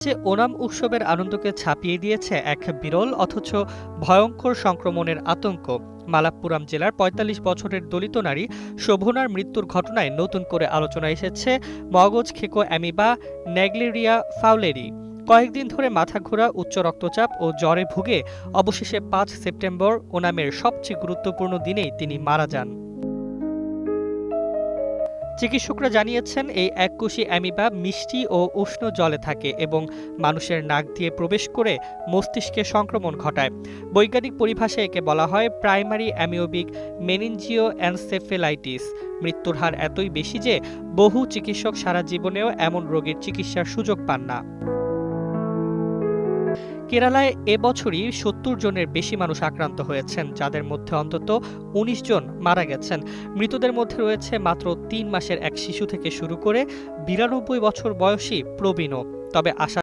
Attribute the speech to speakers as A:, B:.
A: রাজ্যে ওনাম উৎসবের আনন্দকে ছাপিয়ে দিয়েছে এক বিরল অথচ ভয়ঙ্কর সংক্রমণের আতঙ্ক। মালাপ্পুরাম জেলার ৪৫ বছরের দলিত নারী শোভনার মৃত্যুর ঘটনায় নতুন করে আলোচনায় এসেছে মগজ খেকো অ্যামিবা নেগলেরিয়া ফাউলেরি। কয়েকদিন ধরে মাথা ঘোরা, উচ্চ রক্তচাপ ও জ্বরে ভুগে অবশেষে ৫ সেপ্টেম্বর ওনামের সবচেয়ে গুরুত্বপূর্ণ দিনেই তিনি মারা যান। চিকিৎসকরা জানিয়েছেন, এই এককোষী অ্যামিবা মিষ্টি ও উষ্ণ জলে থাকে এবং মানুষের নাক দিয়ে প্রবেশ করে মস্তিষ্কে সংক্রমণ ঘটায়। বৈজ্ঞানিক পরিভাষায় একে বলা হয় প্রাইমারি অ্যামিওবিক মেনিনজিও এনসেফেলাইটিস। মৃত্যুর হার এতই বেশি যে বহু চিকিৎসক সারা জীবনেও এমন রোগের চিকিৎসার সুযোগ পান না। কেরালায় এবছরই ৭০ জনের বেশি মানুষ আক্রান্ত হয়েছেন, যাদের মধ্যে অন্তত ১৯ জন মারা গেছেন। মৃতদের মধ্যে রয়েছে মাত্র ৩ মাসের এক শিশু থেকে শুরু করে ৯২ বছর বয়সী প্রবীণও। তবে আশা